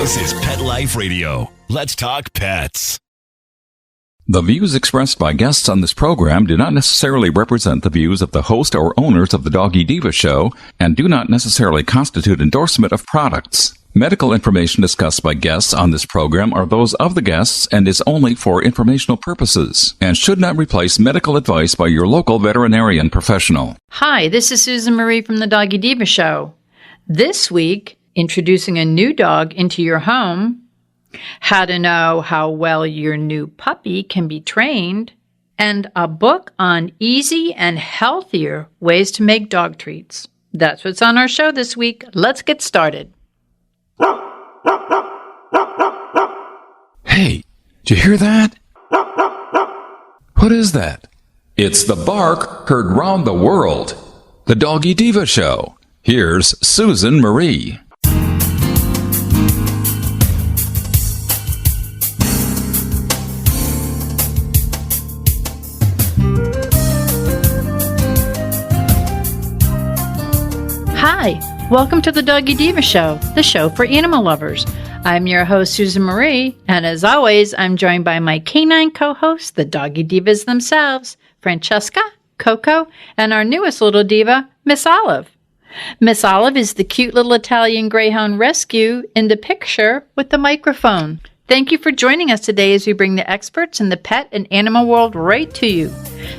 This is Pet Life Radio. Let's talk pets. The views expressed by guests on this program do not necessarily represent the views of the host or owners of the Doggy Diva show and do not necessarily constitute endorsement of products. Medical information discussed by guests on this program are those of the guests and is only for informational purposes and should not replace medical advice by your local veterinarian professional. Hi, this is Susan Marie from the Doggy Diva show. This week, introducing a new dog into your home, how to know how well your new puppy can be trained, and a book on easy and healthier ways to make dog treats. That's what's on our show this week. Let's get started. Hey, did you hear that? What is that? It's the bark heard round the world. The Doggy Diva show. Here's Susan Marie. Hi, welcome to the Doggy Diva show, the show for animal lovers. I'm your host, Susan Marie, and as always, I'm joined by my canine co-hosts, the Doggy Divas themselves, Francesca, Coco, and our newest little diva, Miss Olive. Miss Olive is the cute little Italian Greyhound rescue in the picture with the microphone. Thank you for joining us today as we bring the experts in the pet and animal world right to you.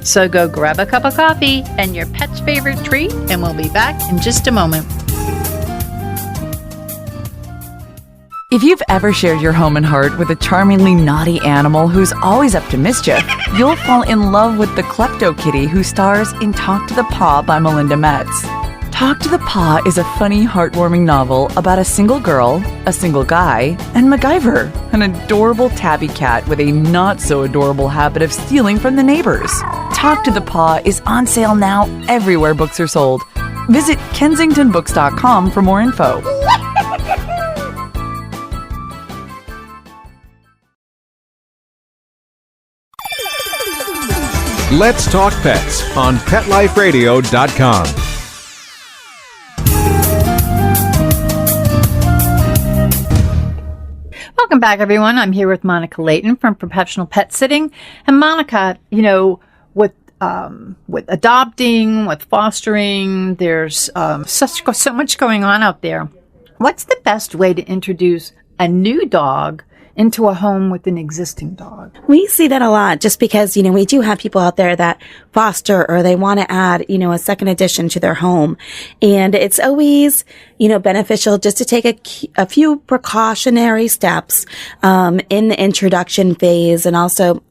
So go grab a cup of coffee and your pet's favorite treat, and we'll be back in just a moment. If you've ever shared your home and heart with a charmingly naughty animal who's always up to mischief, you'll fall in love with the Klepto Kitty who stars in Talk to the Paw by Melinda Metz. Talk to the Paw is a funny, heartwarming novel about a single girl, a single guy, and MacGyver, an adorable tabby cat with a not-so-adorable habit of stealing from the neighbors. Talk to the Paw is on sale now everywhere books are sold. Visit kensingtonbooks.com for more info. Let's Talk Pets on PetLifeRadio.com. Welcome back, everyone. I'm here with Monica Leighton from Professional Pet Sitting. And Monica, with adopting, with fostering, there's so much going on out there. What's the best way to introduce a new dog into a home with an existing dog? We see that a lot just because, we do have people out there that foster or they want to add, a second addition to their home. And it's always, beneficial just to take a few precautionary steps, in the introduction phase and also,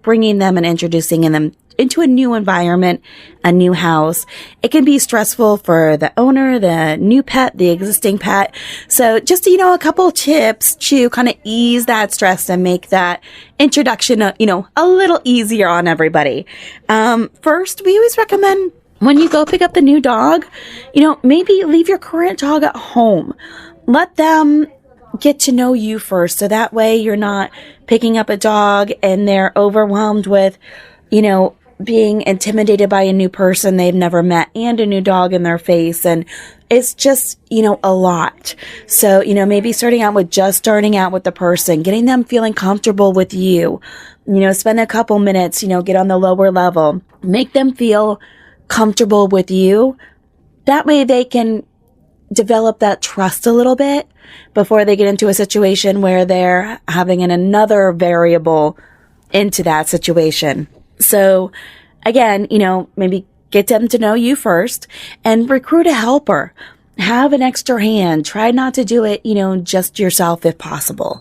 bringing them and introducing them into a new environment, a new house. It can be stressful for the owner, the new pet, the existing pet. So just, a couple tips to kind of ease that stress and make that introduction, a little easier on everybody. First, we always recommend when you go pick up the new dog, maybe leave your current dog at home. Let them get to know you first. So that way you're not picking up a dog and they're overwhelmed with, being intimidated by a new person they've never met and a new dog in their face. And it's just, a lot. So, maybe starting out with the person, getting them feeling comfortable with you, spend a couple minutes, get on the lower level, make them feel comfortable with you. That way they can develop that trust a little bit before they get into a situation where they're having another variable into that situation. So again, maybe get them to know you first and recruit a helper. Have an extra hand. Try not to do it, just yourself if possible.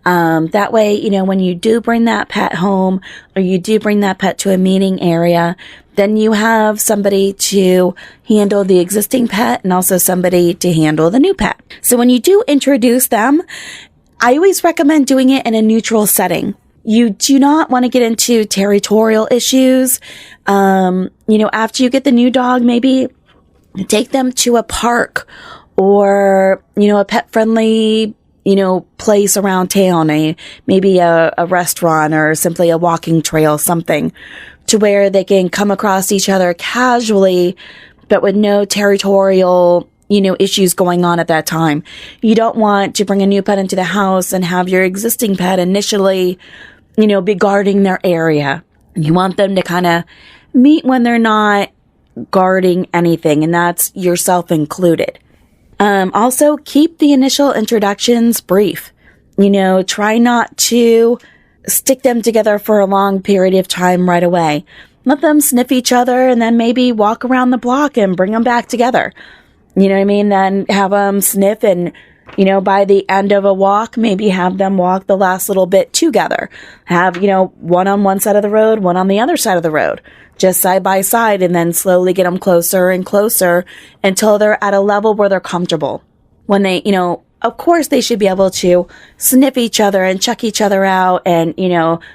That way, when you do bring that pet home or you do bring that pet to a meeting area, then you have somebody to handle the existing pet and also somebody to handle the new pet. So when you do introduce them, I always recommend doing it in a neutral setting. You do not want to get into territorial issues. After you get the new dog, maybe take them to a park or, a pet friendly, place around town, maybe a restaurant or simply a walking trail, something to where they can come across each other casually, but with no territorial, issues going on at that time. You don't want to bring a new pet into the house and have your existing pet initially, be guarding their area. You want them to kind of meet when they're not guarding anything, and that's yourself included. Also, keep the initial introductions brief. Try not to stick them together for a long period of time right away. Let them sniff each other and then maybe walk around the block and bring them back together. You know what I mean? Then have them sniff and, by the end of a walk, maybe have them walk the last little bit together. Have, one on one side of the road, one on the other side of the road, just side by side, and then slowly get them closer and closer until they're at a level where they're comfortable. When they, of course they should be able to sniff each other and check each other out and,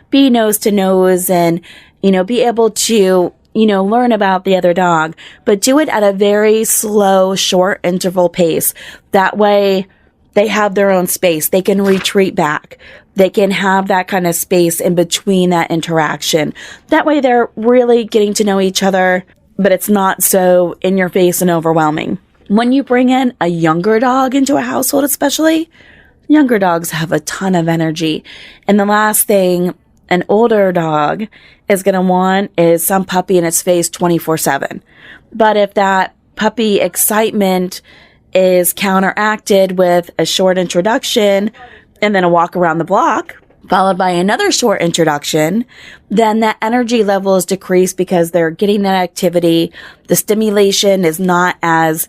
be nose to nose and, be able to, learn about the other dog, but do it at a very slow, short interval pace. That way they have their own space. They can retreat back. They can have that kind of space in between that interaction. That way they're really getting to know each other, but it's not so in your face and overwhelming. When you bring in a younger dog into a household, especially, younger dogs have a ton of energy. And the last thing an older dog is going to want is some puppy in its face 24/7. But if that puppy excitement is counteracted with a short introduction and then a walk around the block, followed by another short introduction, then that energy level is decreased because they're getting that activity. The stimulation is not as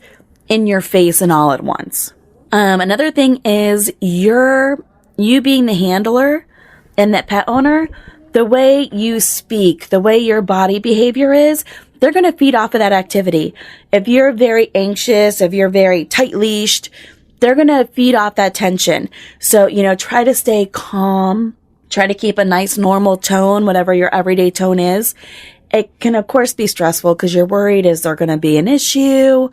in your face and all at once. Another thing is you being the handler and that pet owner, the way you speak, the way your body behavior is, they're going to feed off of that activity. If you're very anxious, if you're very tight-leashed, they're going to feed off that tension. So, try to stay calm. Try to keep a nice normal tone, whatever your everyday tone is. It can, of course, be stressful because you're worried, is there going to be an issue?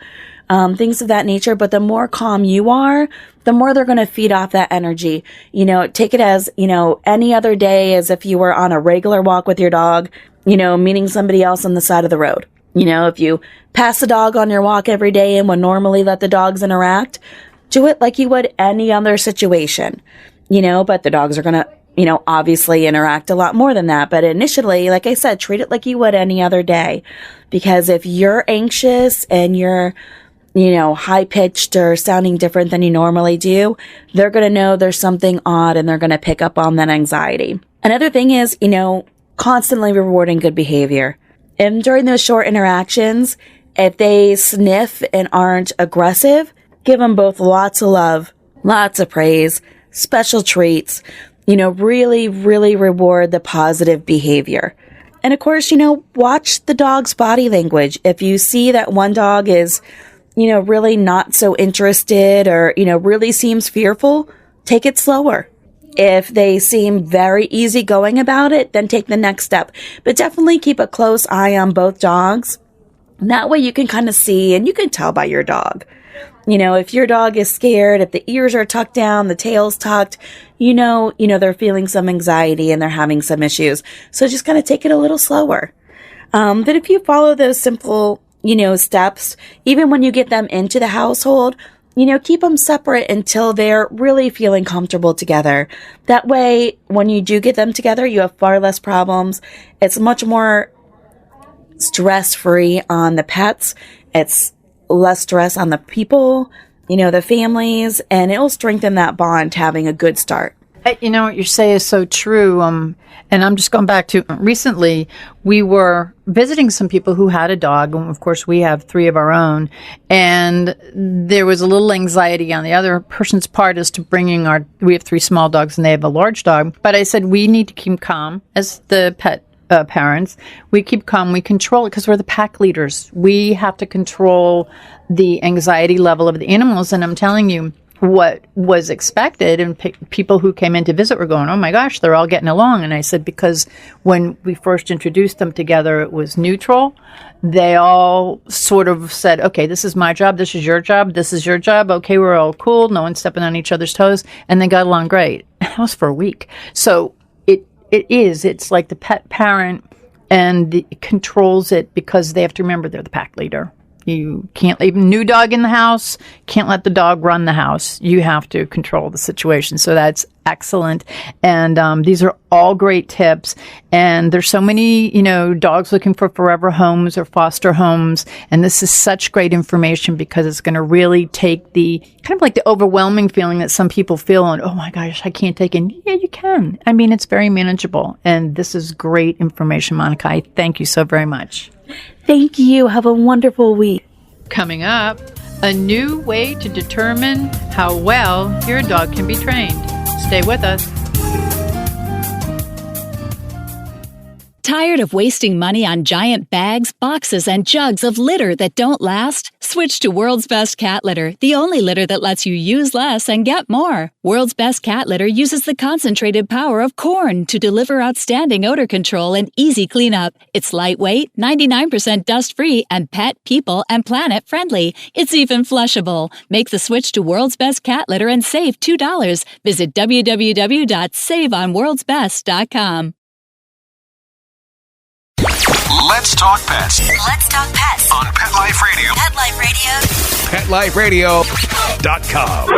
Things of that nature. But the more calm you are, the more they're going to feed off that energy. Take it as, any other day, as if you were on a regular walk with your dog, meeting somebody else on the side of the road. If you pass a dog on your walk every day and would normally let the dogs interact, do it like you would any other situation, but the dogs are going to, obviously interact a lot more than that. But initially, like I said, treat it like you would any other day. Because if you're anxious and you're, high pitched or sounding different than you normally do, they're going to know there's something odd and they're going to pick up on that anxiety. Another thing is, constantly rewarding good behavior. And during those short interactions, if they sniff and aren't aggressive, give them both lots of love, lots of praise, special treats, really, really reward the positive behavior. And of course, watch the dog's body language. If you see that one dog is, really not so interested or, really seems fearful, take it slower. If they seem very easygoing about it, then take the next step. But definitely keep a close eye on both dogs. That way you can kind of see and you can tell by your dog. If your dog is scared, if the ears are tucked down, the tail's tucked, they're feeling some anxiety and they're having some issues. So just kind of take it a little slower. But if you follow those simple, steps, even when you get them into the household, keep them separate until they're really feeling comfortable together. That way, when you do get them together, you have far less problems. It's much more stress-free on the pets. It's less stress on the people, the families, and it'll strengthen that bond having a good start. What you say is so true. And I'm just going back to recently, we were visiting some people who had a dog. And of course, we have 3 of our own. And there was a little anxiety on the other person's part as to bringing we have 3 small dogs and they have a large dog. But I said, we need to keep calm as the pet parents. We keep calm. We control it because we're the pack leaders. We have to control the anxiety level of the animals. And I'm telling you, what was expected, and people who came in to visit were going, oh my gosh, they're all getting along. And I said, because when we first introduced them together, it was neutral. They all sort of said, okay, this is my job, this is your job, this is your job. Okay, we're all cool. No one's stepping on each other's toes. And they got along great. That was for a week. So it's like the pet parent and it controls it because they have to remember they're the pack leader. You can't leave a new dog in the house, can't let the dog run the house. You have to control the situation. So that's excellent. And these are all great tips. And there's so many, dogs looking for forever homes or foster homes. And this is such great information because it's going to really take the kind of like the overwhelming feeling that some people feel on, oh my gosh, I can't take it. Yeah, you can. I mean, it's very manageable. And this is great information, Monica. I thank you so very much. Thank you. Have a wonderful week. Coming up, a new way to determine how well your dog can be trained. Stay with us. Tired of wasting money on giant bags, boxes, and jugs of litter that don't last? Switch to World's Best Cat Litter, the only litter that lets you use less and get more. World's Best Cat Litter uses the concentrated power of corn to deliver outstanding odor control and easy cleanup. It's lightweight, 99% dust-free, and pet, people, and planet friendly. It's even flushable. Make the switch to World's Best Cat Litter and save $2. Visit www.saveonworldsbest.com. Let's talk pets Let's talk pets on Pet Life Radio. Pet Life Radio. PetLifeRadio.com.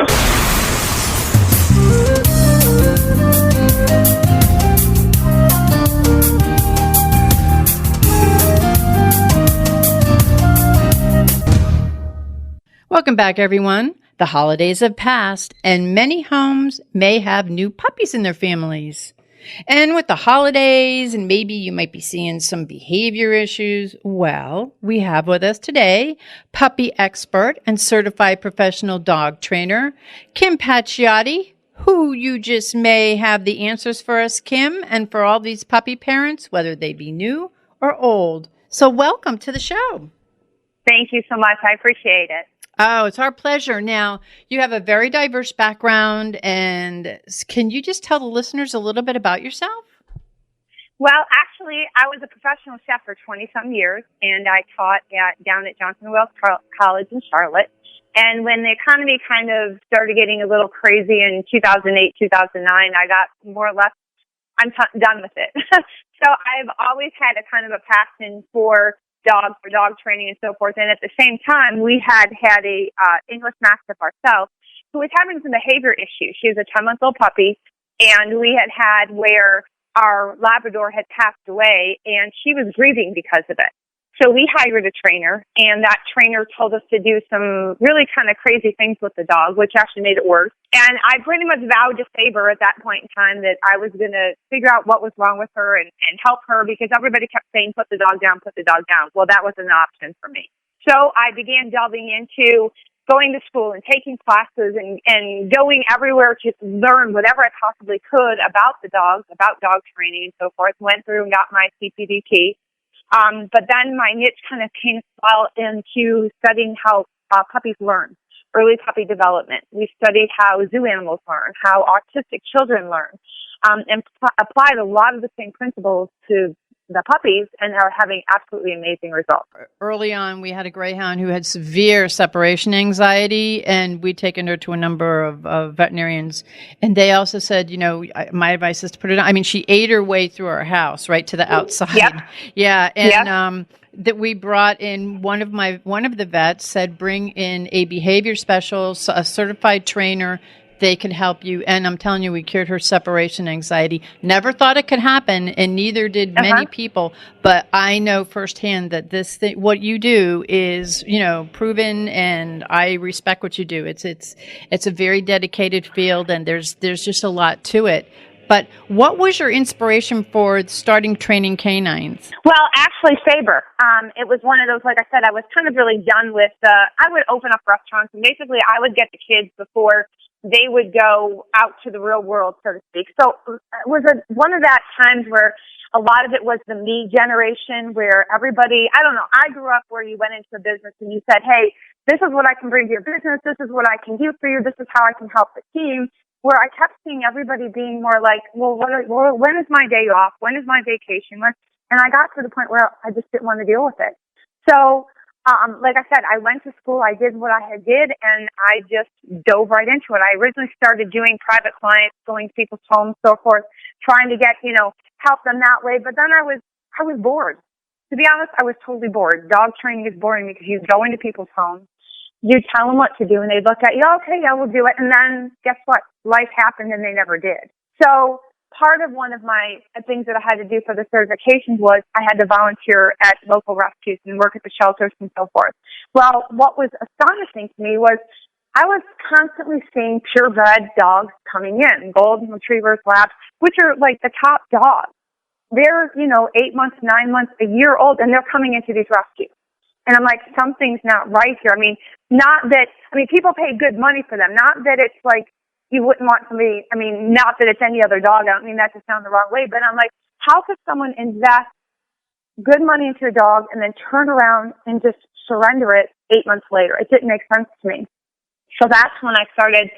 Welcome back, everyone. The holidays have passed, and many homes may have new puppies in their families. And with the holidays, and maybe you might be seeing some behavior issues, well, we have with us today puppy expert and certified professional dog trainer, Kim Paciotti, who you just may have the answers for us, Kim, and for all these puppy parents, whether they be new or old. So welcome to the show. Thank you so much. I appreciate it. Oh, it's our pleasure. Now, you have a very diverse background, and can you just tell the listeners a little bit about yourself? Well, actually, I was a professional chef for 20-some years, and I taught down at Johnson & Wales College in Charlotte. And when the economy kind of started getting a little crazy in 2008, 2009, I got more or less, I'm done with it. So I've always had a kind of a passion for dogs, for dog training and so forth. And at the same time, we had a English Mastiff ourselves who was having some behavior issues. She was a 10-month-old puppy, and we had where our Labrador had passed away, and she was grieving because of it. So we hired a trainer, and that trainer told us to do some really kind of crazy things with the dog, which actually made it worse. And I pretty much vowed to save her at that point in time, that I was going to figure out what was wrong with her and help her, because everybody kept saying, put the dog down, put the dog down. Well, that wasn't an option for me. So I began delving into going to school and taking classes and going everywhere to learn whatever I possibly could about the dogs, about dog training and so forth. Went through and got my CPDT. But then my niche kind of came into studying how puppies learn, early puppy development. We studied how zoo animals learn, how autistic children learn, and applied a lot of the same principles to the puppies, and are having absolutely amazing results. Early on, we had a greyhound who had severe separation anxiety, and we'd taken her to a number of veterinarians. And they also said, my advice is to put it on. I mean, she ate her way through our house, right to the outside. Yep. Yeah. And that we brought in one of the vets said, bring in a behavior specialist, a certified trainer. They could help you. And I'm telling you, we cured her separation anxiety. Never thought it could happen, and neither did many people. But I know firsthand that what you do is, proven, and I respect what you do. It's a very dedicated field, and there's just a lot to it. But what was your inspiration for starting training canines? Well, actually, Sabre. It was one of those, like I said, I was kind of really done with I would open up restaurants, and basically I would get the kids before they would go out to the real world, so to speak. So it was one of that times where a lot of it was the me generation, where everybody, I don't know, I grew up where you went into a business and you said, hey, this is what I can bring to your business, this is what I can do for you, this is how I can help the team, where I kept seeing everybody being more like, well, when is my day off? When is my vacation? And I got to the point where I just didn't want to deal with it. So like I said, I went to school, I did what I did, and I just dove right into it. I originally started doing private clients, going to people's homes, so forth, trying to get, help them that way. But then I was bored. to be honest, I was totally bored. Dog training is boring because you go into people's homes, you tell them what to do, and they look at you, okay, yeah, we'll do it. And then guess what? Life happened and they never did. So part of one of my things that I had to do for the certifications was I had to volunteer at local rescues and work at the shelters and so forth. Well, what was astonishing to me was I was constantly seeing purebred dogs coming in, golden retrievers, labs, which are like the top dogs. They're, 8 months, 9 months, a year old, and they're coming into these rescues. And I'm like, something's not right here. People pay good money for them. Not that it's like you wouldn't want somebody, not that it's any other dog. I don't mean that to sound the wrong way, but I'm like, how could someone invest good money into a dog and then turn around and just surrender it 8 months later? It didn't make sense to me. So that's when I started,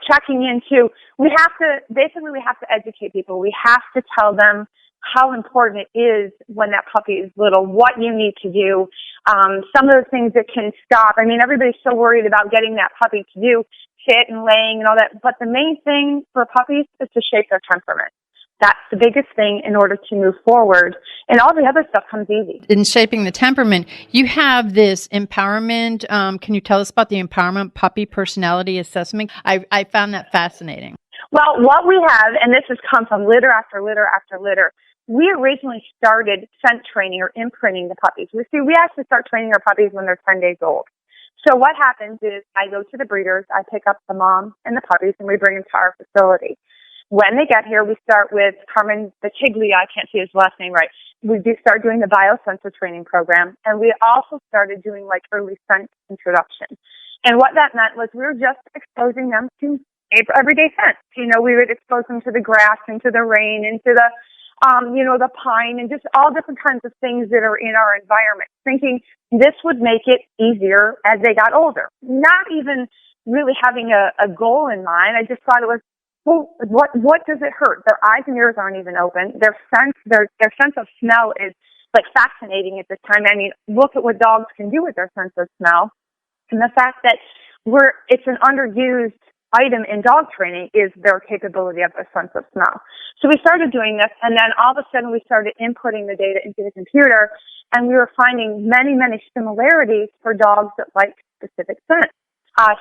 checking into, we have to educate people. We have to tell them how important it is when that puppy is little, what you need to do, some of the things that can stop. Everybody's so worried about getting that puppy to do sit and laying and all that, but the main thing for puppies is to shape their temperament. That's the biggest thing in order to move forward. And all the other stuff comes easy. In shaping the temperament, you have this empowerment. Can you tell us about the empowerment puppy personality assessment? I found that fascinating. Well, what we have, and this has come from litter after litter after litter, we originally started scent training or imprinting the puppies. We actually start training our puppies when they're 10 days old. So what happens is I go to the breeders, I pick up the mom and the puppies, and we bring them to our facility. When they get here, we start with Carmen Batiglia. I can't say his last name right. We do start doing the biosensor training program, and we also started doing like early scent introduction. And what that meant was we were just exposing them to everyday scents. We would expose them to the grass, into the rain, into the the pine, and just all different kinds of things that are in our environment, thinking this would make it easier as they got older. Not even really having a goal in mind. I just thought it was, well, what does it hurt? Their eyes and ears aren't even open. Their sense of smell is like fascinating at this time. Look at what dogs can do with their sense of smell. And the fact that it's an underused item in dog training is their capability of their sense of smell. So we started doing this, and then all of a sudden we started inputting the data into the computer, and we were finding many, many similarities for dogs that like specific scents.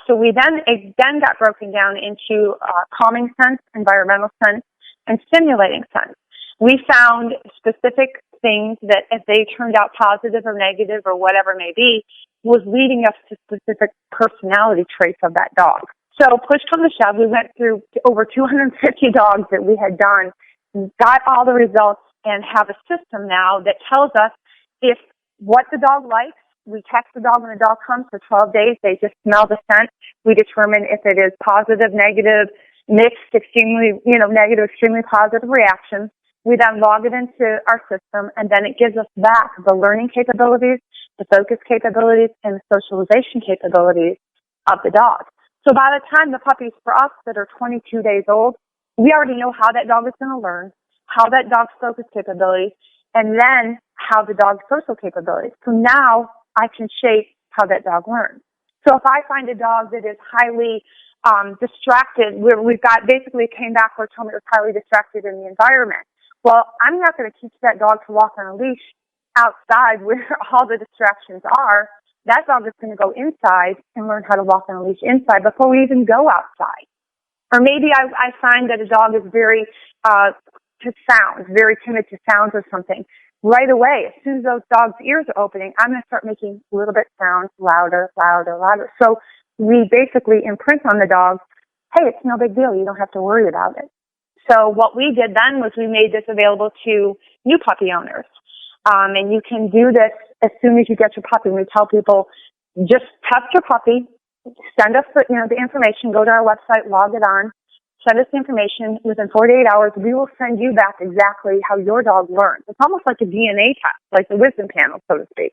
So it then got broken down into calming scents, environmental scents, and stimulating scents. We found specific things that if they turned out positive or negative or whatever it may be, was leading us to specific personality traits of that dog. So push come to shove, we went through over 250 dogs that we had done, got all the results, and have a system now that tells us if what the dog likes. We text the dog when the dog comes for 12 days. They just smell the scent. We determine if it is positive, negative, mixed, extremely, negative, extremely positive reactions. We then log it into our system, and then it gives us back the learning capabilities, the focus capabilities, and the socialization capabilities of the dog. So by the time the puppies for us that are 22 days old, we already know how that dog is going to learn, how that dog's focus capabilities, and then how the dog's social capabilities. So now I can shape how that dog learns. So if I find a dog that is highly distracted, we've got basically came back or told me it was highly distracted in the environment. Well, I'm not going to teach that dog to walk on a leash outside where all the distractions are. That dog is going to go inside and learn how to walk on a leash inside before we even go outside. Or maybe I find that a dog is very to sounds, very timid to sounds or something. Right away, as soon as those dogs' ears are opening, I'm going to start making a little bit sounds louder, louder, louder. So we basically imprint on the dog, hey, it's no big deal. You don't have to worry about it. So what we did then was we made this available to new puppy owners. And you can do this as soon as you get your puppy. We tell people, just test your puppy, send us the information, go to our website, log it on, send us the information. Within 48 hours, we will send you back exactly how your dog learns. It's almost like a DNA test, like the wisdom panel, so to speak.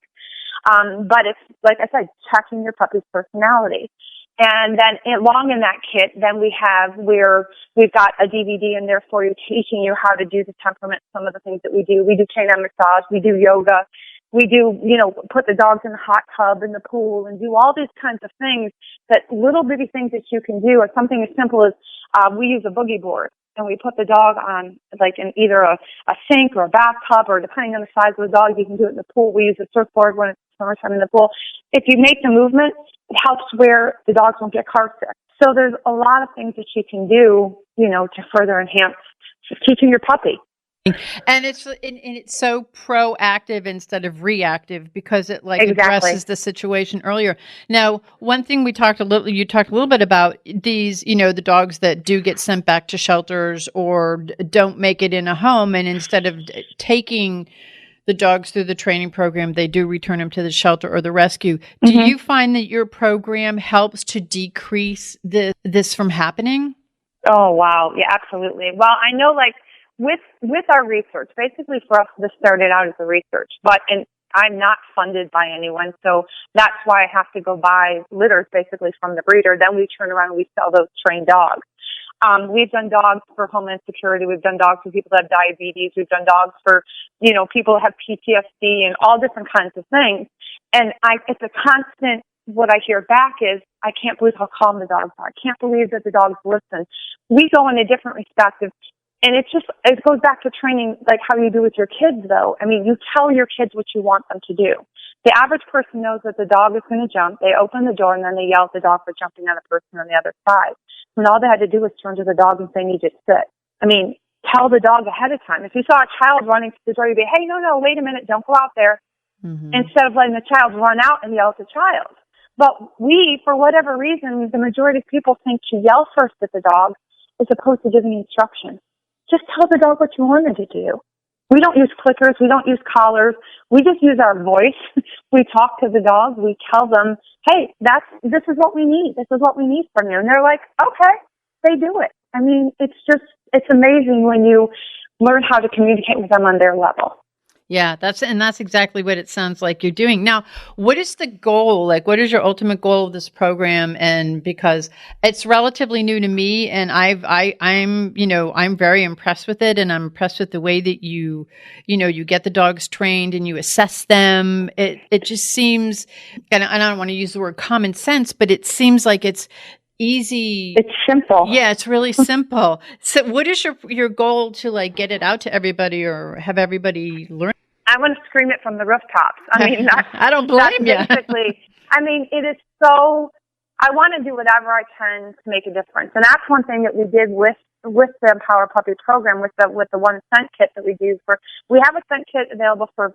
But it's, like I said, checking your puppy's personality. And then along in that kit, then we've got a DVD in there for you teaching you how to do the temperament, some of the things that we do. We do canine massage, we do yoga, we do, put the dogs in the hot tub in the pool and do all these kinds of things, that little bitty things that you can do, or something as simple as we use a boogie board. and we put the dog on like in either a sink or a bathtub, or depending on the size of the dog, you can do it in the pool. We use a surfboard when it's summertime in the pool. If you make the movement, it helps where the dogs won't get car sick. So there's a lot of things that you can do, to further enhance teaching your puppy. And it's so proactive instead of reactive, because it Exactly. addresses the situation earlier. Now, one thing you talked a little bit about these, the dogs that do get sent back to shelters or don't make it in a home, and instead of taking the dogs through the training program, they do return them to the shelter or the rescue. Do you find that your program helps to decrease this from happening? Oh, wow. Yeah, absolutely. Well, I know with our research, basically for us, this started out as a research, and I'm not funded by anyone, so that's why I have to go buy litters basically from the breeder. Then we turn around and we sell those trained dogs. We've done dogs for homeland security. We've done dogs for people that have diabetes. We've done dogs for, people that have PTSD and all different kinds of things. And it's a constant, what I hear back is, I can't believe how calm the dogs are. I can't believe that the dogs listen. We go in a different respect and it goes back to training, like how you do with your kids, though. I mean, you tell your kids what you want them to do. The average person knows that the dog is going to jump. They open the door, and then they yell at the dog for jumping on the person on the other side. And all they had to do was turn to the dog and say, "Need you to sit." I mean, tell the dog ahead of time. If you saw a child running to the door, you'd be, "Hey, no, wait a minute, don't go out there." Instead of letting the child run out and yell at the child. But we, for whatever reason, the majority of people think to yell first at the dog as opposed to giving instructions. Just tell the dog what you want it to do. We don't use clickers. We don't use collars. We just use our voice. We talk to the dog. We tell them, "Hey, this is what we need. This is what we need from you." And they're like, "Okay." They do it. I mean, it's amazing when you learn how to communicate with them on their level. Yeah, that's exactly what it sounds like you're doing. Now, what is the goal? What is your ultimate goal of this program? And because it's relatively new to me, and I'm very impressed with it, and I'm impressed with the way that you get the dogs trained and you assess them. It just seems, and I don't want to use the word common sense, but it seems like it's easy. It's simple. Yeah, it's really simple. So what is your goal to get it out to everybody or have everybody learn? I want to scream it from the rooftops. I mean, I don't blame you. Basically, I mean, it is so, I want to do whatever I can to make a difference. And that's one thing that we did with the Empower Puppy program, with the 1 cent kit that we do we have a cent kit available for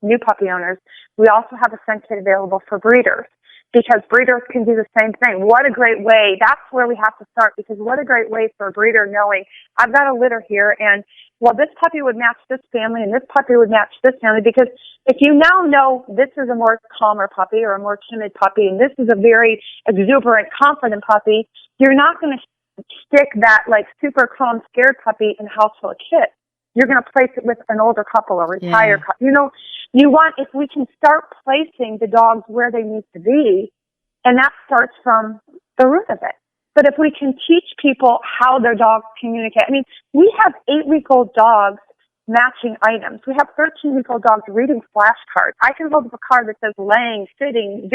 new puppy owners. We also have a cent kit available for breeders, because breeders can do the same thing. What a great way. That's where we have to start, because what a great way for a breeder knowing, I've got a litter here, and this puppy would match this family, and this puppy would match this family, because if you now know this is a more calmer puppy or a more timid puppy, and this is a very exuberant, confident puppy, you're not going to stick that super calm, scared puppy in a house full of kids. You're going to place it with an older couple, a retired couple. You want, if we can start placing the dogs where they need to be, and that starts from the root of it. But if we can teach people how their dogs communicate, I mean, we have 8-week-old dogs matching items. We have 13-week-old dogs reading flashcards. I can hold up a card that says laying, sitting,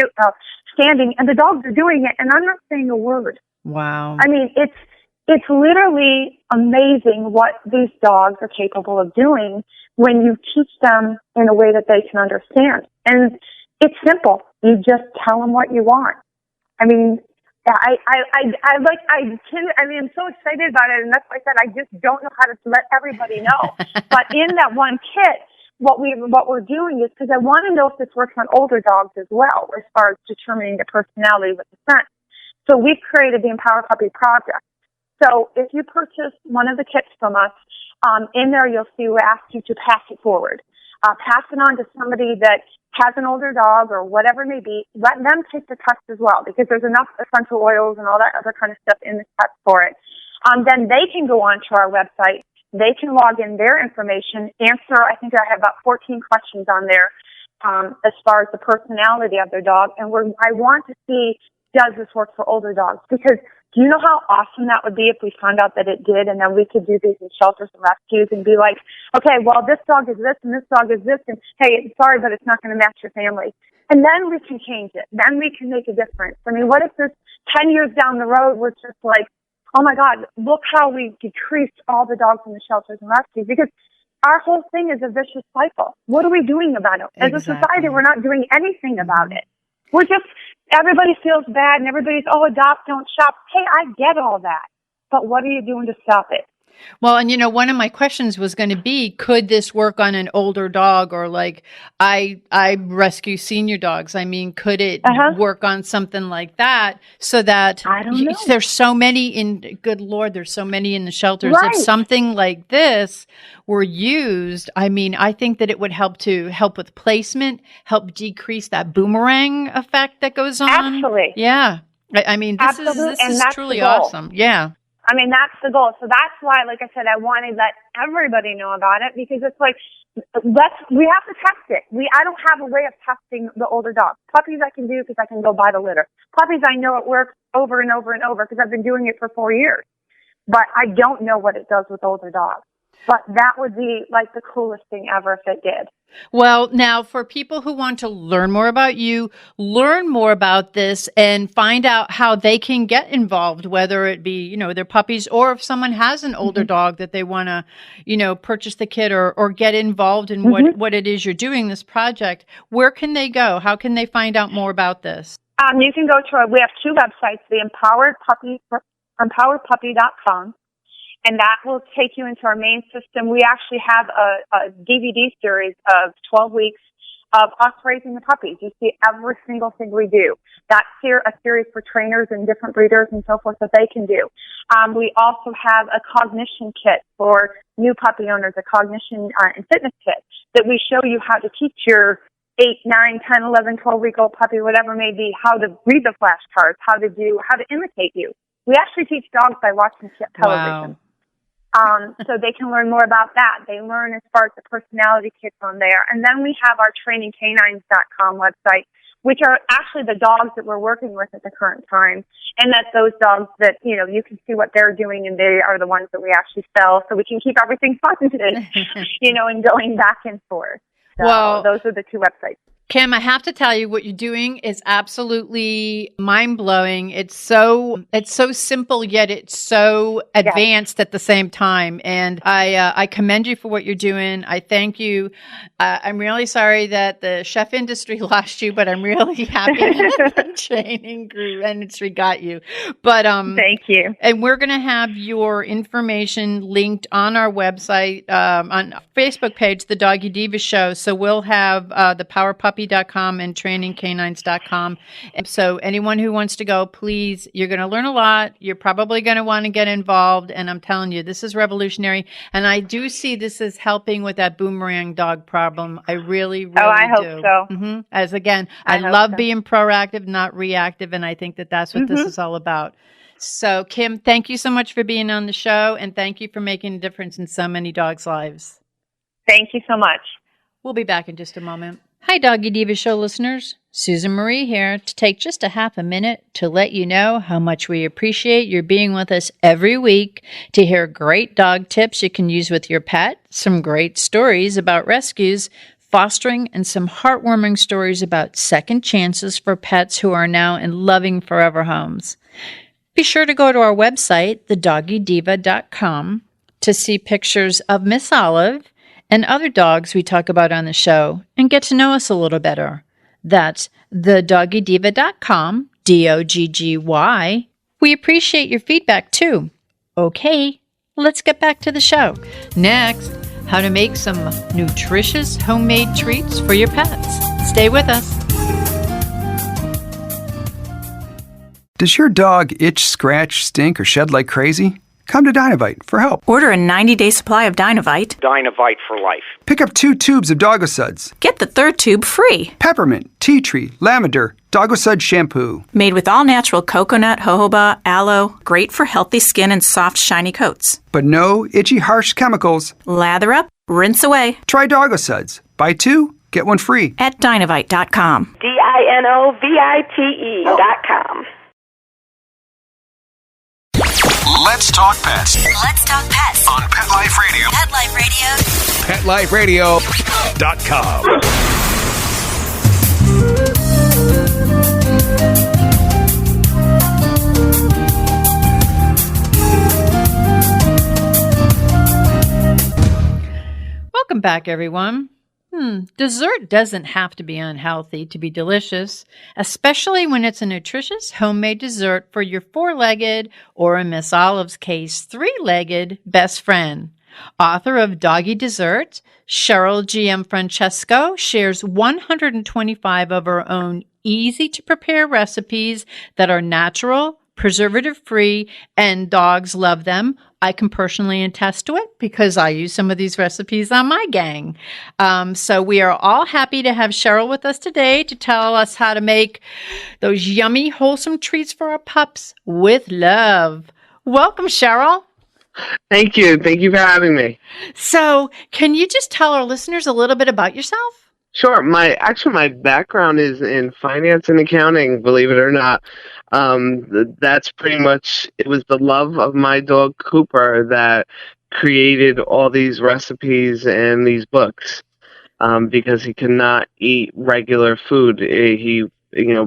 standing, and the dogs are doing it, and I'm not saying a word. Wow. I mean, it's literally amazing what these dogs are capable of doing when you teach them in a way that they can understand. And it's simple. You just tell them what you want. I mean, I'm so excited about it, and that's why I said I just don't know how to let everybody know. But in that one kit, what we're doing is, because I want to know if this works on older dogs as well, as far as determining the personality with the scent. So we've created the Empower Puppy Project. So if you purchase one of the kits from us, in there you'll see we ask you to pass it forward. Pass it on to somebody that has an older dog or whatever it may be. Let them take the test as well, because there's enough essential oils and all that other kind of stuff in the test for it. Then they can go on to our website. They can log in their information, answer, I think I have about 14 questions on there as far as the personality of their dog. And I want to see, does this work for older dogs? Because do you know how awesome that would be if we found out that it did, and then we could do these in shelters and rescues and be like, okay, well, this dog is this and this dog is this, and hey, sorry, but it's not going to match your family. And then we can change it. Then we can make a difference. I mean, what if this 10 years down the road we're just oh my God, look how we decreased all the dogs in the shelters and rescues, because our whole thing is a vicious cycle. What are we doing about it? As a society, we're not doing anything about it. We're just, everybody feels bad and everybody's, adopt, don't shop. Hey, I get all that. But what are you doing to stop it? Well, and one of my questions was going to be, could this work on an older dog, or like I rescue senior dogs? I mean, could it work on something like that so that I don't know. There's so many good Lord, there's so many in the shelters. Right. If something like this were used, I mean, I think that it would help with placement, help decrease that boomerang effect that goes on. Absolutely. Yeah. I mean, this is truly awesome. Yeah. I mean, that's the goal. So that's why, like I said, I want to let everybody know about it, because it's like, we have to test it. I don't have a way of testing the older dogs. Puppies I can do because I can go buy the litter. Puppies I know it works over and over and over because I've been doing it for 4 years. But I don't know what it does with older dogs. But that would be like the coolest thing ever if it did. Well, now for people who want to learn more about you, learn more about this, and find out how they can get involved, whether it be, their puppies, or if someone has an older dog that they want to, purchase the kit or get involved in what it is you're doing, this project, where can they go? How can they find out more about this? You can go to we have two websites, the empoweredpuppy.com. And that will take you into our main system. We actually have a DVD series of 12 weeks of us raising the puppies. You see every single thing we do. That's a series for trainers and different breeders and so forth that they can do. We also have a cognition kit for new puppy owners, a cognition and fitness kit that we show you how to teach your 8, 9, 10, 11, 12-week-old puppy, whatever it may be, how to read the flashcards, how to imitate you. We actually teach dogs by watching television. Wow. So they can learn more about that. They learn as far as the personality kits on there. And then we have our trainingcanines.com website, which are actually the dogs that we're working with at the current time. And that's those dogs that, you can see what they're doing, and they are the ones that we actually sell, so we can keep everything funded, and going back and forth. So well, those are the two websites. Kim, I have to tell you, what you're doing is absolutely mind-blowing. It's so simple, yet it's so advanced at the same time. And I commend you for what you're doing. I thank you. I'm really sorry that the chef industry lost you, but I'm really happy that the training group industry got you. But thank you. And we're going to have your information linked on our website, on our Facebook page, The Doggy Diva Show. So we'll have the PowerPuppy.com and trainingcanines.com. And so anyone who wants to go, please, you're going to learn a lot. You're probably going to want to get involved. And I'm telling you, this is revolutionary. And I do see this as helping with that boomerang dog problem. I really, really do. I hope so. Mm-hmm. As again, I love being proactive, not reactive. And I think that that's what this is all about. So Kim, thank you so much for being on the show. And thank you for making a difference in so many dogs' lives. Thank you so much. We'll be back in just a moment. Hi, Doggy Diva Show listeners. Susan Marie here to take just a half a minute to let you know how much we appreciate your being with us every week to hear great dog tips you can use with your pet, some great stories about rescues, fostering, and some heartwarming stories about second chances for pets who are now in loving forever homes. Be sure to go to our website, thedoggydiva.com, to see pictures of Miss Olive and other dogs we talk about on the show, and get to know us a little better. That's thedoggydiva.com, DOGGY. We appreciate your feedback too. Okay, let's get back to the show. Next, how to make some nutritious homemade treats for your pets. Stay with us. Does your dog itch, scratch, stink, or shed like crazy? Come to Dynavite for help. Order a 90-day supply of Dynavite. Dynavite for life. Pick up 2 tubes of Doggo Suds. Get the 3rd tube free. Peppermint, tea tree, lavender, Doggo Sud shampoo. Made with all-natural coconut, jojoba, aloe. Great for healthy skin and soft, shiny coats. But no itchy, harsh chemicals. Lather up, rinse away. Try Doggo Suds. Buy 2, get 1 free. At Dynavite.com. DINOVITE.com. Let's talk pets. Let's talk pets On Pet Life Radio. Pet Life Radio. PetLifeRadio.com. Welcome back, everyone. Dessert doesn't have to be unhealthy to be delicious, especially when it's a nutritious homemade dessert for your four-legged, or in Miss Olive's case, three-legged best friend. Author of Doggy Desserts, Cheryl Gianfrancesco shares 125 of her own easy-to-prepare recipes that are natural, preservative-free, and dogs love them. I can personally attest to it because I use some of these recipes on my gang. So we are all happy to have Cheryl with us today to tell us how to make those yummy, wholesome treats for our pups with love. Welcome, Cheryl. Thank you. Thank you for having me. So can you just tell our listeners a little bit about yourself? Sure. My background is in finance and accounting, believe it or not. That's pretty much, it was the love of my dog Cooper that created all these recipes and these books, because he could not eat regular food.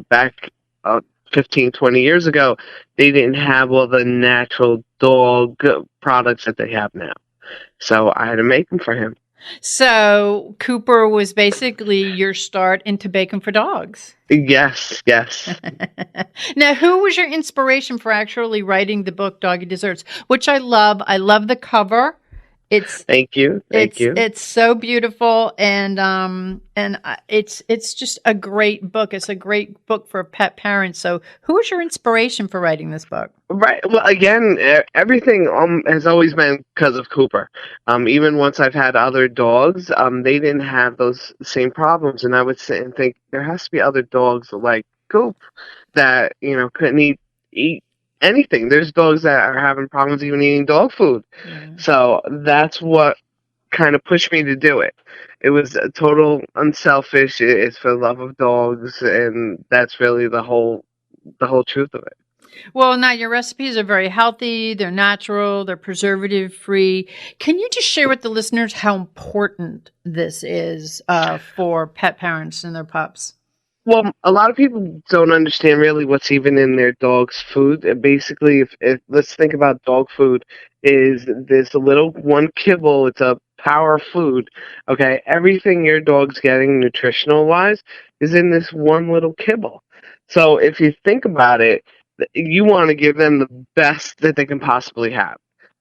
Back 15, 20 years ago, they didn't have all the natural dog products that they have now. So I had to make them for him. So Cooper was basically your start into baking for dogs. Yes. Now, who was your inspiration for actually writing the book Doggy Desserts, which I love? I love the cover. Thank you. It's so beautiful, and it's just a great book. It's a great book for pet parents. So, who was your inspiration for writing this book? Right. Well, again, everything has always been because of Cooper. Even once I've had other dogs, they didn't have those same problems, and I would sit and think there has to be other dogs like Coop that couldn't eat anything. There's dogs that are having problems even eating dog food. So that's what kind of pushed me to do it. It was a total unselfish. It's for the love of dogs, and that's really the whole truth of it. Well, now your recipes are very healthy. They're natural. They're preservative free. Can you just share with the listeners how important this is for pet parents and their pups? Well, a lot of people don't understand really what's even in their dog's food. Basically, if let's think about dog food, is this little one kibble. It's a power food. Okay, everything your dog's getting nutritional wise is in this one little kibble. So if you think about it, you want to give them the best that they can possibly have.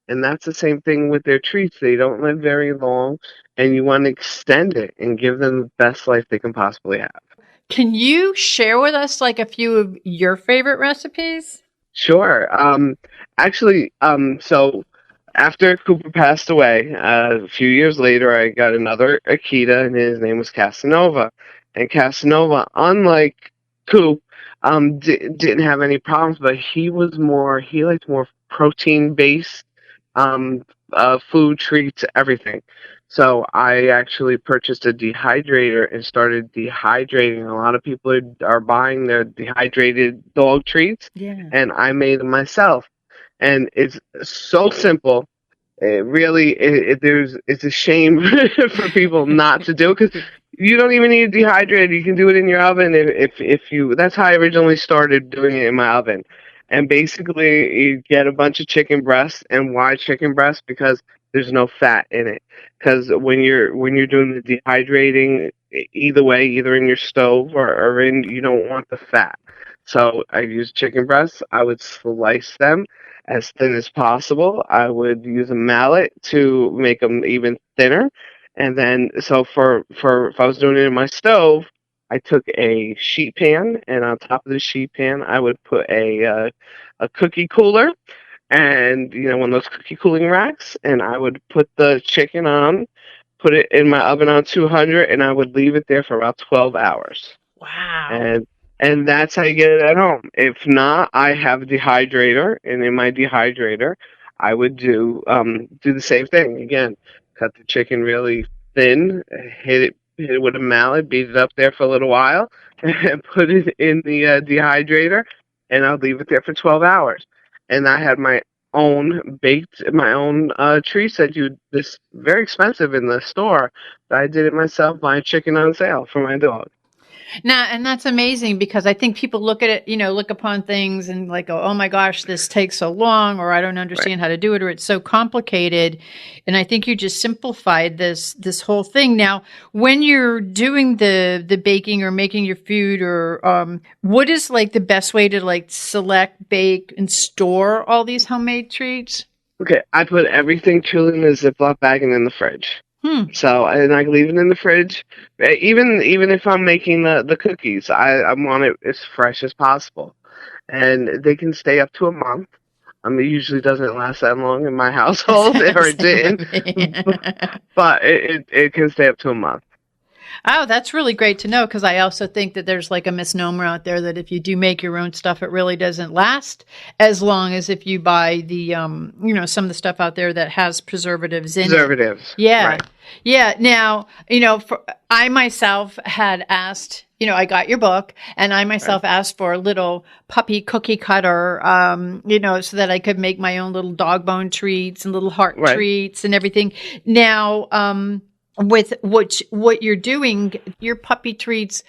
And that's the same thing with their treats. They don't live very long, and you want to extend it and give them the best life they can possibly have. Can you share with us like a few of your favorite recipes? Sure. So after Cooper passed away, a few years later, I got another Akita, and his name was Casanova. And Casanova, unlike Coop, didn't have any problems, but he liked more protein-based food, treats, everything. So I actually purchased a dehydrator and started dehydrating. A lot of people are buying their dehydrated dog treats, and I made them myself. And it's so simple. It's a shame for people not to do it, because you don't even need a dehydrator. You can do it in your oven. That's how I originally started doing it, in my oven. And basically, you get a bunch of chicken breasts. And why chicken breasts? Because there's no fat in it. Because when you're doing the dehydrating, either way, either in your stove or you don't want the fat. So I use chicken breasts. I would slice them as thin as possible. I would use a mallet to make them even thinner. And then, so if I was doing it in my stove, I took a sheet pan, and on top of the sheet pan, I would put a cookie cooler, and one of those cookie cooling racks, and I would put the chicken on, put it in my oven on 200, and I would leave it there for about 12 hours. Wow. And that's how you get it at home. If not, I have a dehydrator, and in my dehydrator, I would do the same thing. Again, cut the chicken really thin, hit it with a mallet, beat it up there for a little while, and put it in the dehydrator, and I'll leave it there for 12 hours. And I had my own treats that this very expensive in the store, but I did it myself buying chicken on sale for my dog. Now, and that's amazing because I think people look at it, look upon things and like, oh my gosh, this takes so long, or I don't understand how to do it, or it's so complicated. And I think you just simplified this whole thing. Now, when you're doing the baking or making your food, or what is like the best way to like select, bake, and store all these homemade treats? Okay, I put everything truly in a Ziploc bag and in the fridge. So, and I leave it in the fridge. Even if I'm making the cookies, I want it as fresh as possible. And they can stay up to a month. It usually doesn't last that long in my household, or it didn't. But it can stay up to a month. Oh, that's really great to know, because I also think that there's like a misnomer out there that if you do make your own stuff, it really doesn't last as long as if you buy the, some of the stuff out there that has preservatives in it. Yeah. Right. Yeah. Now, I myself had asked, I got your book, and I myself asked for a little puppy cookie cutter, so that I could make my own little dog bone treats and little heart treats and everything. Now, with what you're doing, your puppy treats,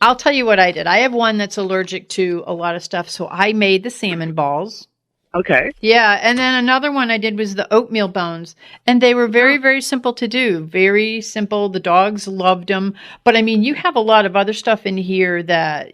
I'll tell you what I did. I have one that's allergic to a lot of stuff, so I made the salmon balls. Okay. Yeah, and then another one I did was the oatmeal bones, and they were very, very simple to do. Very simple. The dogs loved them. But I mean, you have a lot of other stuff in here that,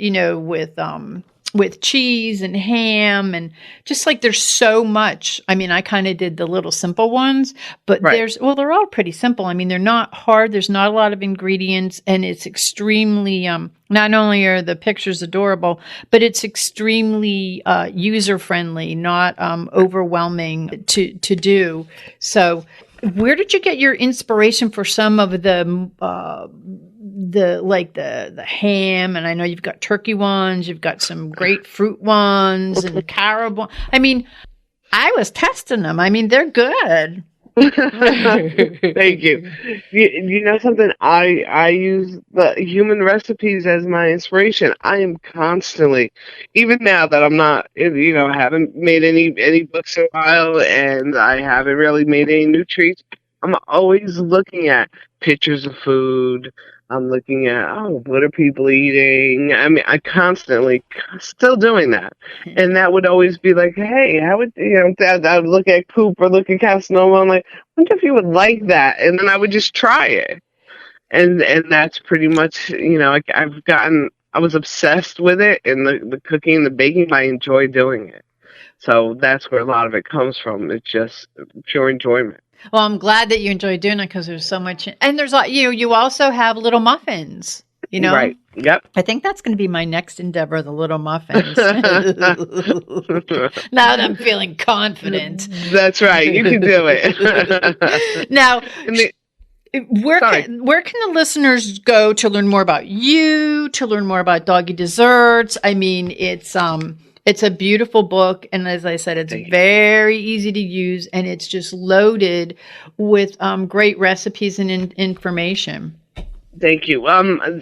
with cheese and ham, and just like there's so much. I mean, I kind of did the little simple ones, but they're all pretty simple. I mean, they're not hard. There's not a lot of ingredients, and it's extremely, not only are the pictures adorable, but it's extremely user-friendly, not overwhelming to do. So where did you get your inspiration for some of the ham? And I know you've got turkey ones, you've got some grapefruit ones and carob ones. I mean, I was testing them. I mean, they're good. Thank you. You know something? I use the human recipes as my inspiration. I am constantly, even now that I'm not, I haven't made any books in a while, and I haven't really made any new treats. I'm always looking at pictures of food. I'm looking at, what are people eating? I mean, I constantly still doing that. And that would always be like, hey, how would, I would look at Coop or look at Casanova. I'm like, I wonder if you would like that. And then I would just try it. And that's pretty much, I was obsessed with it, and the cooking and the baking, I enjoy doing it. So that's where a lot of it comes from. It's just pure enjoyment. Well, I'm glad that you enjoy doing it, because there's so much. And there's, you also have little muffins, Right. Yep. I think that's going to be my next endeavor, the little muffins. Now that I'm feeling confident. That's right. You can do it. Now, where can the listeners go to learn more about you, to learn more about Doggy Desserts? I mean, it's a beautiful book, and as I said, it's very easy to use, and it's just loaded with great recipes and information. Thank you.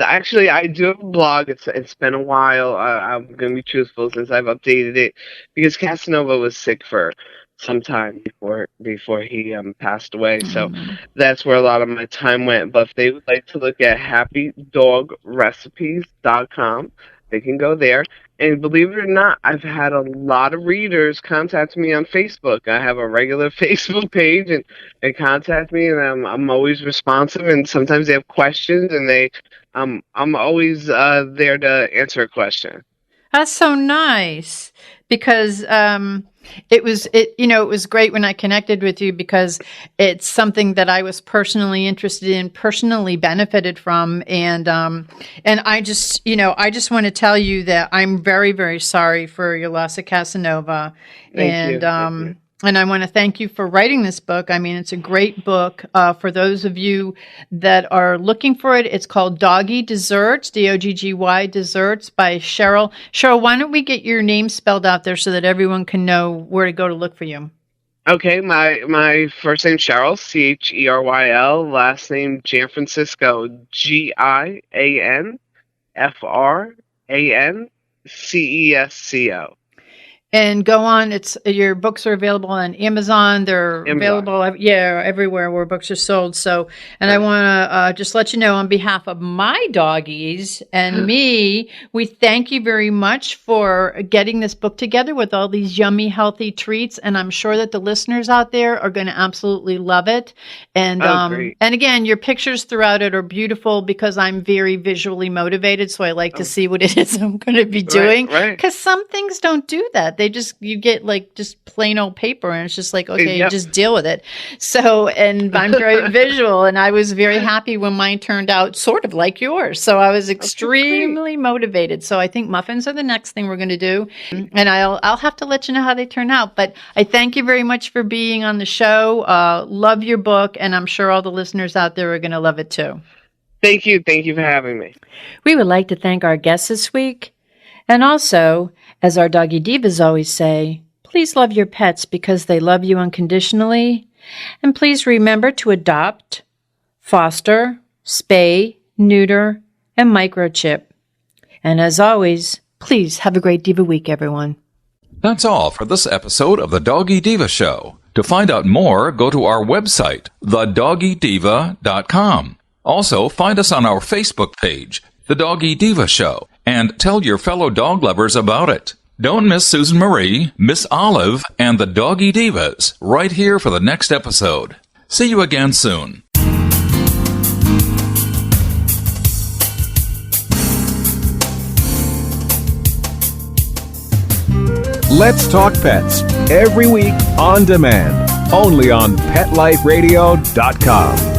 Actually, I do have a blog. It's been a while. I'm going to be truthful, since I've updated it, because Casanova was sick for some time before he passed away. So that's where a lot of my time went. But if they would like to look at happydogrecipes.com, they can go there. And believe it or not, I've had a lot of readers contact me on Facebook. I have a regular Facebook page, and they contact me, and I'm always responsive. And sometimes they have questions, and I'm always there to answer a question. That's so nice, because it was great when I connected with you, because it's something that I was personally interested in, personally benefited from, and I just want to tell you that I'm very, very sorry for your loss of Casanova. Thank you. And I want to thank you for writing this book. I mean, it's a great book for those of you that are looking for it. It's called Doggy Desserts, Dogggy Desserts, by Cheryl. Cheryl, why don't we get your name spelled out there so that everyone can know where to go to look for you? Okay, my first name Cheryl, Cheryl, last name Gianfrancesco, Gianfrancesco. And go on. Your books are available on Amazon. They're available, everywhere where books are sold. So, and I want to just let you know, on behalf of my doggies and me, we thank you very much for getting this book together with all these yummy, healthy treats. And I'm sure that the listeners out there are going to absolutely love it. And and again, your pictures throughout it are beautiful because I'm very visually motivated. So I like to see what it is I'm going to be doing. Because some things don't do that. You get like just plain old paper and it's just like, okay, you just deal with it. So, and I'm very visual, and I was very happy when mine turned out sort of like yours. So I was extremely motivated. So I think muffins are the next thing we're going to do. And I'll have to let you know how they turn out. But I thank you very much for being on the show. Love your book, and I'm sure all the listeners out there are going to love it too. Thank you. Thank you for having me. We would like to thank our guests this week. And also, as our Doggy Divas always say, please love your pets because they love you unconditionally. And please remember to adopt, foster, spay, neuter, and microchip. And as always, please have a great Diva week, everyone. That's all for this episode of the Doggy Diva Show. To find out more, go to our website, thedoggydiva.com. Also, find us on our Facebook page, The Doggy Diva Show, and tell your fellow dog lovers about it. Don't miss Susan Marie, Miss Olive, and the Doggy Divas right here for the next episode. See you again soon. Let's Talk Pets, every week on demand, only on PetLifeRadio.com.